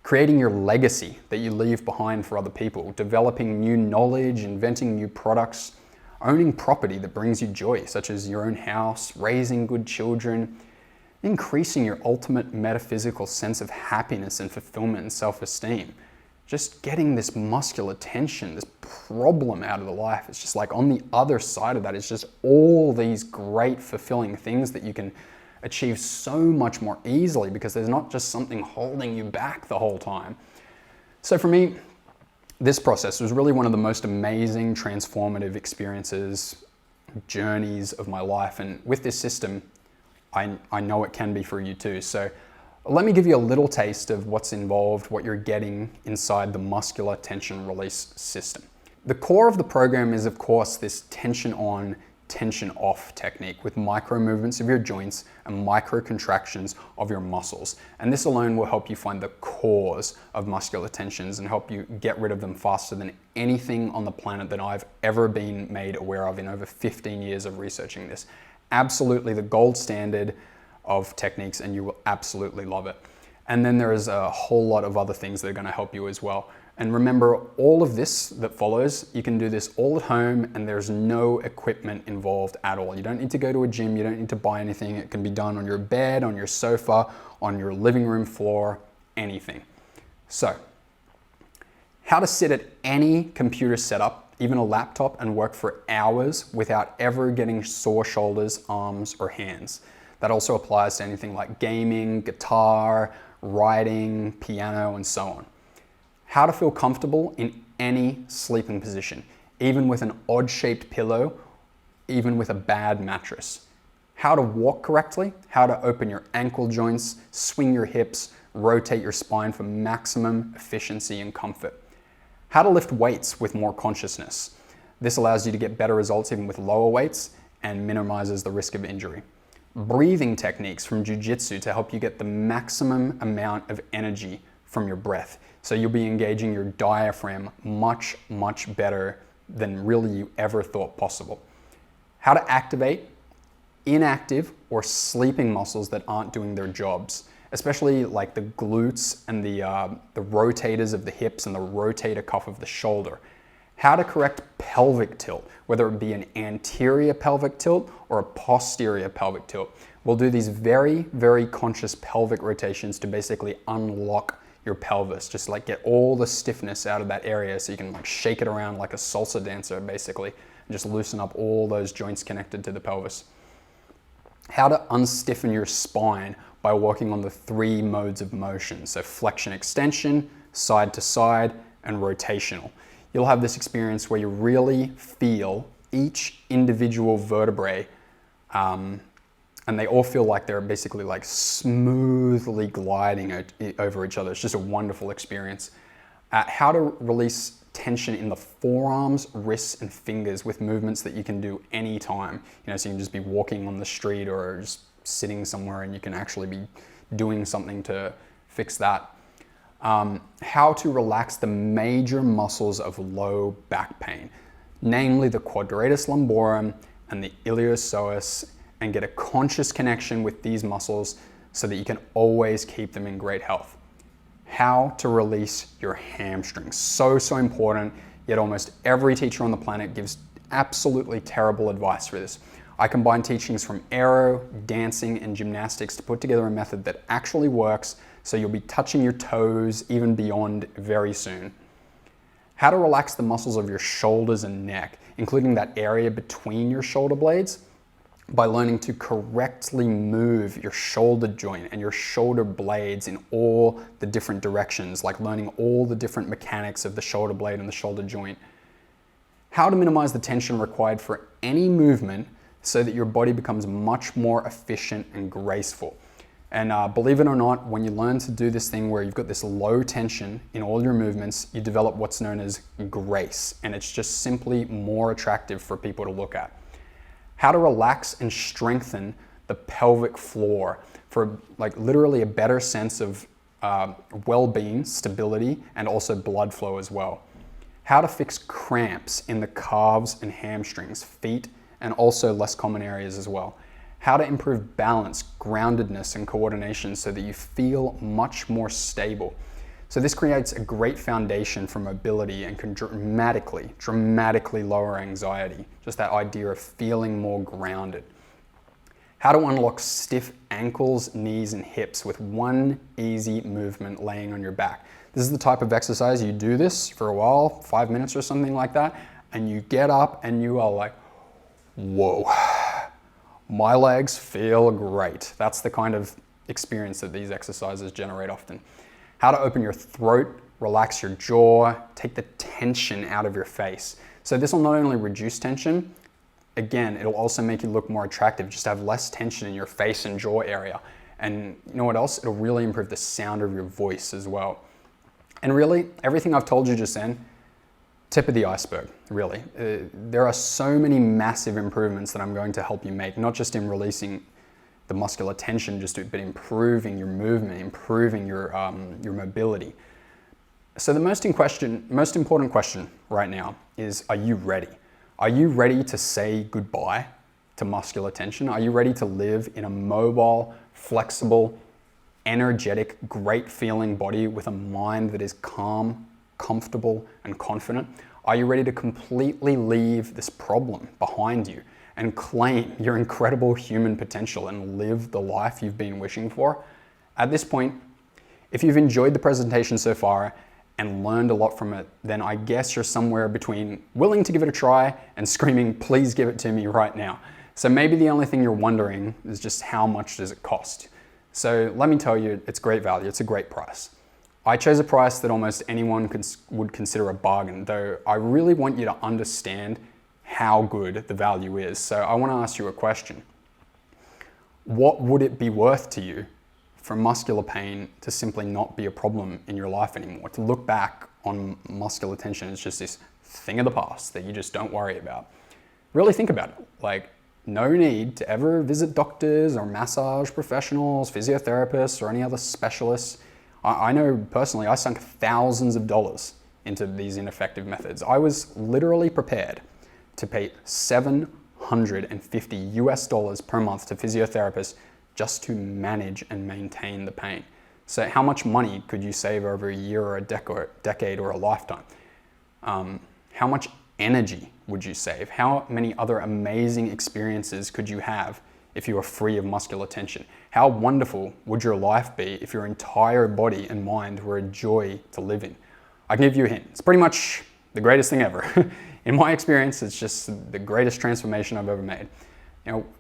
creating your legacy that you leave behind for other people, developing new knowledge, inventing new products, owning property that brings you joy, such as your own house, raising good children, increasing your ultimate metaphysical sense of happiness and fulfillment and self-esteem. Just getting this muscular tension, this problem out of the life, it's just like on the other side of that, it's just all these great fulfilling things that you can achieve so much more easily because there's not just something holding you back the whole time. So for me, this process was really one of the most amazing, transformative experiences, journeys of my life. And with this system, I know it can be for you too. So let me give you a little taste of what's involved, what you're getting inside the muscular tension release system. The core of the program is, of course, this tension on, tension off technique with micro movements of your joints and micro contractions of your muscles. And this alone will help you find the cause of muscular tensions and help you get rid of them faster than anything on the planet that I've ever been made aware of in over 15 years of researching this. Absolutely the gold standard of techniques, and you will absolutely love it. And then there is a whole lot of other things that are going to help you as well. And remember, all of this that follows, you can do this all at home and there's no equipment involved at all. You don't need to go to a gym, you don't need to buy anything. It can be done on your bed, on your sofa, on your living room floor, anything. So, how to sit at any computer setup, even a laptop, and work for hours without ever getting sore shoulders, arms, or hands. That also applies to anything like gaming, guitar, writing, piano, and so on. How to feel comfortable in any sleeping position, even with an odd-shaped pillow, even with a bad mattress. How to walk correctly, how to open your ankle joints, swing your hips, rotate your spine for maximum efficiency and comfort. How to lift weights with more consciousness. This allows you to get better results even with lower weights and minimizes the risk of injury. Breathing techniques from jiu-jitsu to help you get the maximum amount of energy from your breath. So you'll be engaging your diaphragm much, much better than really you ever thought possible. How to activate inactive or sleeping muscles that aren't doing their jobs, especially like the glutes and the rotators of the hips and the rotator cuff of the shoulder. How to correct pelvic tilt, whether it be an anterior pelvic tilt or a posterior pelvic tilt. We'll do these very, very conscious pelvic rotations to basically unlock your pelvis, just like get all the stiffness out of that area so you can like shake it around like a salsa dancer basically, and just loosen up all those joints connected to the pelvis. How to unstiffen your spine by working on the 3 modes of motion. So flexion, extension, side to side, and rotational. You'll have this experience where you really feel each individual vertebrae and they all feel like they're basically like smoothly gliding over each other. It's just a wonderful experience. How to release tension in the forearms, wrists, and fingers with movements that you can do anytime. So you can just be walking on the street or just sitting somewhere and you can actually be doing something to fix that. How to relax the major muscles of low back pain, namely the quadratus lumborum and the iliopsoas, and get a conscious connection with these muscles so that you can always keep them in great health. How to release your hamstrings. So important, yet almost every teacher on the planet gives absolutely terrible advice for this. I combine teachings from aero, dancing, and gymnastics to put together a method that actually works, so you'll be touching your toes even beyond very soon. How to relax the muscles of your shoulders and neck, including that area between your shoulder blades, by learning to correctly move your shoulder joint and your shoulder blades in all the different directions, like learning all the different mechanics of the shoulder blade and the shoulder joint. How to minimize the tension required for any movement so that your body becomes much more efficient and graceful. And believe it or not, when you learn to do this thing where you've got this low tension in all your movements, you develop what's known as grace, and it's just simply more attractive for people to look at. How to relax and strengthen the pelvic floor for like literally a better sense of well-being, stability, and also blood flow as well. How to fix cramps in the calves and hamstrings, feet, and also less common areas as well. How to improve balance, groundedness, and coordination so that you feel much more stable. So this creates a great foundation for mobility and can dramatically lower anxiety. Just that idea of feeling more grounded. How to unlock stiff ankles, knees, and hips with one easy movement laying on your back. This is the type of exercise you do this for a while, 5 minutes or something like that, and you get up and you are like, whoa, my legs feel great. That's the kind of experience that these exercises generate often. How to open your throat, relax your jaw, take the tension out of your face. So this will not only reduce tension, again, it'll also make you look more attractive, just have less tension in your face and jaw area. And you know what else? It'll really improve the sound of your voice as well. And really, everything I've told you just then, tip of the iceberg, really. There are so many massive improvements that I'm going to help you make, not just in releasing the muscular tension, but improving your movement, improving your mobility. So the most important question right now is, are you ready? Are you ready to say goodbye to muscular tension? Are you ready to live in a mobile, flexible, energetic, great feeling body with a mind that is calm, comfortable, and confident? Are you ready to completely leave this problem behind you and claim your incredible human potential and live the life you've been wishing for? At this point, if you've enjoyed the presentation so far and learned a lot from it, then I guess you're somewhere between willing to give it a try and screaming, please give it to me right now. So maybe the only thing you're wondering is just how much does it cost? So let me tell you, it's great value, it's a great price. I chose a price that almost anyone would consider a bargain, though I really want you to understand how good the value is. So I want to ask you a question. What would it be worth to you for muscular pain to simply not be a problem in your life anymore? To look back on muscular tension as just this thing of the past that you just don't worry about. Really think about it. Like, no need to ever visit doctors or massage professionals, physiotherapists, or any other specialists. I know personally, I sunk thousands of dollars into these ineffective methods. I was literally prepared to pay $750 US per month to physiotherapists just to manage and maintain the pain. So how much money could you save over a year or a decade or a lifetime? How much energy would you save? How many other amazing experiences could you have if you were free of muscular tension? How wonderful would your life be if your entire body and mind were a joy to live in? I can give you a hint. It's pretty much the greatest thing ever. In my experience, it's just the greatest transformation I've ever made.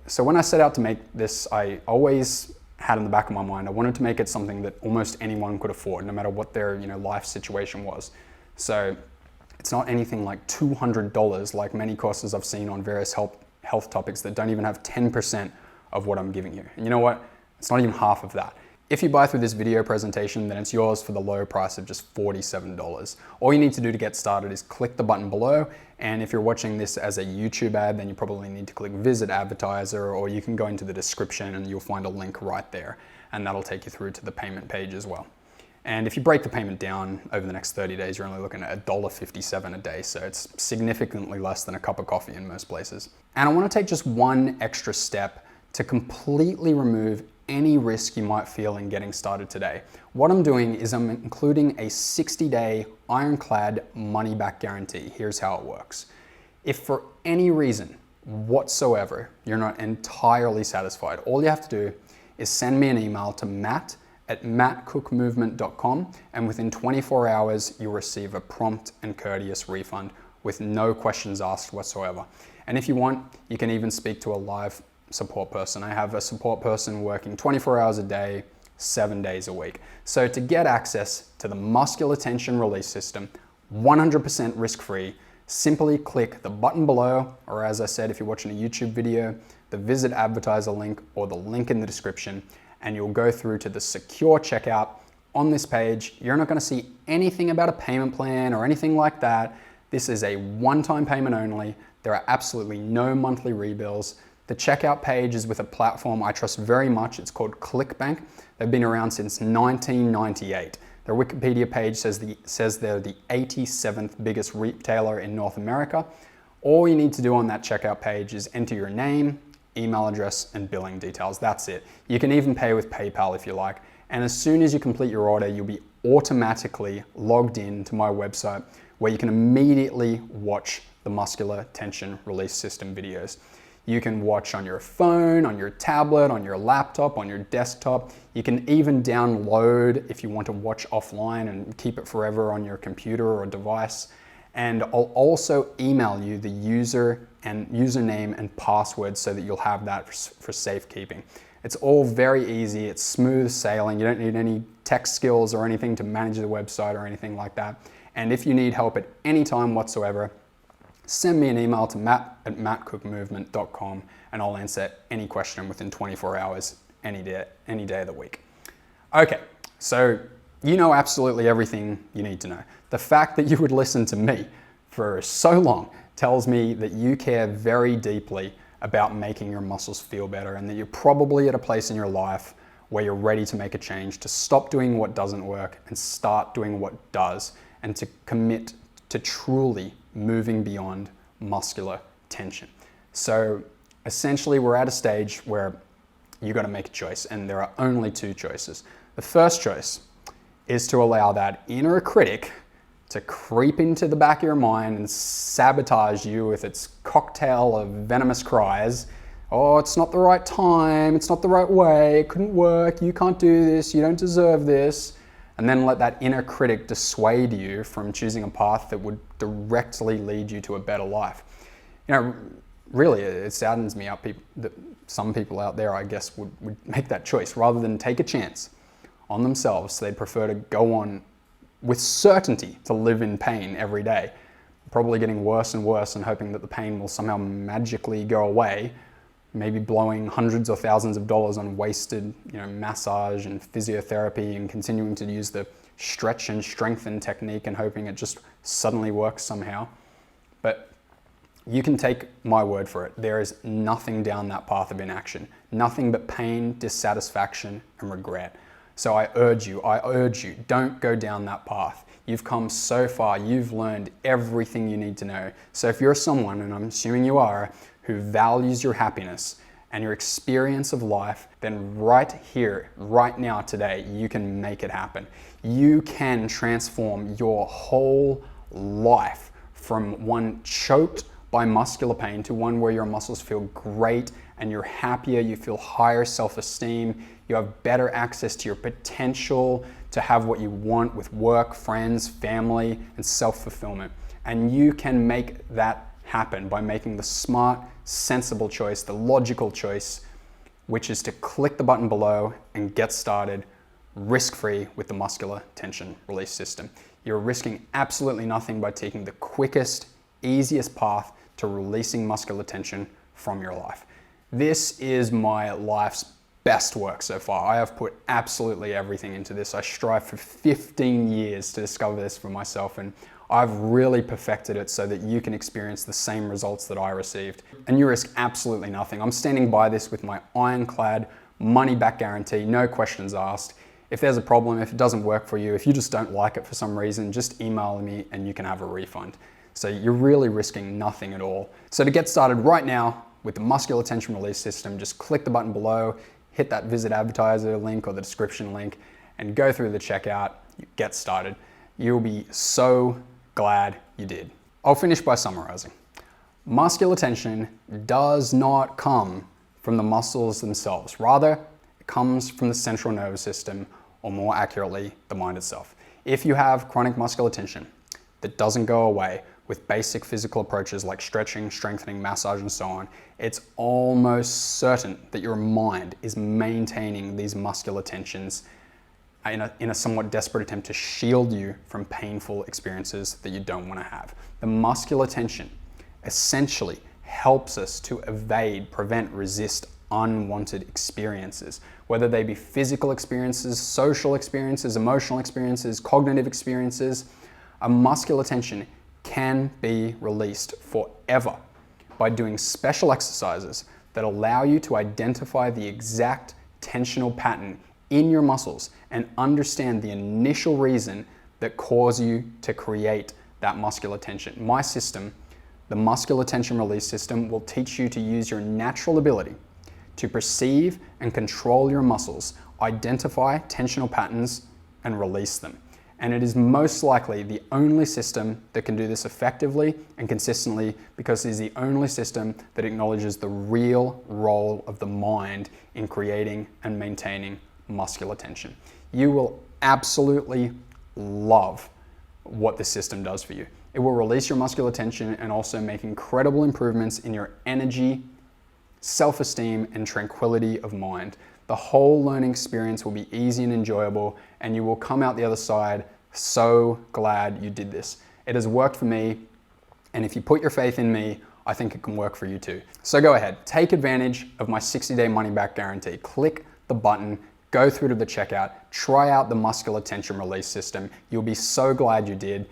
So when I set out to make this, I always had in the back of my mind, I wanted to make it something that almost anyone could afford, no matter what their life situation was. So it's not anything like $200 like many courses I've seen on various health topics that don't even have 10% of what I'm giving you. And you know what? It's not even half of that. If you buy through this video presentation, then it's yours for the low price of just $47. All you need to do to get started is click the button below, and if you're watching this as a YouTube ad, then you probably need to click visit advertiser, or you can go into the description and you'll find a link right there, and that'll take you through to the payment page as well. And if you break the payment down over the next 30 days, you're only looking at $1.57 a day, so it's significantly less than a cup of coffee in most places. And I want to take just one extra step to completely remove any risk you might feel in getting started today. What I'm doing is I'm including a 60-day ironclad money-back guarantee. Here's how it works. If for any reason whatsoever you're not entirely satisfied, all you have to do is send me an email to matt@mattcookmovement.com, and within 24 hours you'll receive a prompt and courteous refund with no questions asked whatsoever. And if you want, you can even speak to a live support person. I have a support person working 24 hours a day, 7 days a week. So to get access to the Muscular Tension Release System, 100% risk-free, simply click the button below, or as I said, if you're watching a YouTube video, the visit advertiser link or the link in the description, and you'll go through to the secure checkout. On this page, you're not going to see anything about a payment plan or anything like that. This is a one-time payment only. There are absolutely no monthly rebills. The checkout page is with a platform I trust very much. It's called ClickBank. They've been around since 1998. Their Wikipedia page says they're the 87th biggest retailer in North America. All you need to do on that checkout page is enter your name, email address, and billing details. That's it. You can even pay with PayPal if you like. And as soon as you complete your order, you'll be automatically logged in to my website where you can immediately watch the Muscular Tension Release System videos. You can watch on your phone, on your tablet, on your laptop, on your desktop. You can even download if you want to watch offline and keep it forever on your computer or device. And I'll also email you the username and password so that you'll have that for safekeeping. It's all very easy. It's smooth sailing. You don't need any tech skills or anything to manage the website or anything like that. And if you need help at any time whatsoever, send me an email to matt@mattcookmovement.com, and I'll answer any question within 24 hours, any day of the week. Okay, so you know absolutely everything you need to know. The fact that you would listen to me for so long tells me that you care very deeply about making your muscles feel better, and that you're probably at a place in your life where you're ready to make a change, to stop doing what doesn't work and start doing what does, and to commit to truly moving beyond muscular tension. So essentially we're at a stage where you got to make a choice, and there are only two choices. The first choice is to allow that inner critic to creep into the back of your mind and sabotage you with its cocktail of venomous cries. Oh, it's not the right time, it's not the right way, it couldn't work, you can't do this, you don't deserve this. And then let that inner critic dissuade you from choosing a path that would directly lead you to a better life. You know, really, it saddens me that some people out there, I guess, would make that choice rather than take a chance on themselves. They'd prefer to go on with certainty to live in pain every day, probably getting worse and worse and hoping that the pain will somehow magically go away, maybe blowing hundreds or thousands of dollars on wasted, massage and physiotherapy, and continuing to use the stretch and strengthen technique and hoping it just suddenly works somehow. But you can take my word for it. There is nothing down that path of inaction, nothing but pain, dissatisfaction, and regret. So I urge you, don't go down that path. You've come so far, you've learned everything you need to know. So if you're someone, and I'm assuming you are, who values your happiness and your experience of life, then right here, right now, today, you can make it happen. You can transform your whole life from one choked by muscular pain to one where your muscles feel great and you're happier, you feel higher self-esteem, you have better access to your potential to have what you want with work, friends, family, and self-fulfillment. And you can make that happen by making the smart, sensible choice, the logical choice, which is to click the button below and get started risk-free with the Muscular Tension Release System. You're risking absolutely nothing by taking the quickest, easiest path to releasing muscular tension from your life. This is my life's best work so far. I have put absolutely everything into this. I strived for 15 years to discover this for myself, and I've really perfected it so that you can experience the same results that I received. And you risk absolutely nothing. I'm standing by this with my ironclad money back guarantee, no questions asked. If there's a problem, if it doesn't work for you, if you just don't like it for some reason, just email me and you can have a refund. So you're really risking nothing at all. So to get started right now with the Muscular Tension Release System, just click the button below, hit that visit advertiser link or the description link, and go through the checkout, get started. You'll be so glad you did. I'll finish by summarizing. Muscular tension does not come from the muscles themselves. Rather, it comes from the central nervous system, or more accurately, the mind itself. If you have chronic muscular tension that doesn't go away with basic physical approaches like stretching, strengthening, massage, and so on, it's almost certain that your mind is maintaining these muscular tensions in a somewhat desperate attempt to shield you from painful experiences that you don't want to have. The muscular tension essentially helps us to evade, prevent, resist unwanted experiences, whether they be physical experiences, social experiences, emotional experiences, cognitive experiences. A muscular tension can be released forever by doing special exercises that allow you to identify the exact tensional pattern in your muscles and understand the initial reason that caused you to create that muscular tension. My system, the Muscular Tension Release System, will teach you to use your natural ability to perceive and control your muscles, identify tensional patterns, and release them. And it is most likely the only system that can do this effectively and consistently, because it is the only system that acknowledges the real role of the mind in creating and maintaining muscular tension. You will absolutely love what this system does for you. It will release your muscular tension and also make incredible improvements in your energy, self-esteem, and tranquility of mind. The whole learning experience will be easy and enjoyable, and you will come out the other side so glad you did this. It has worked for me, and if you put your faith in me, I think it can work for you too. So go ahead, take advantage of my 60-day money-back guarantee. Click the button, go through to the checkout, try out the Muscular Tension Release System. You'll be so glad you did,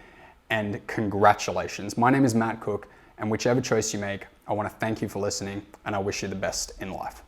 and congratulations. My name is Matt Cook, and whichever choice you make, I want to thank you for listening, and I wish you the best in life.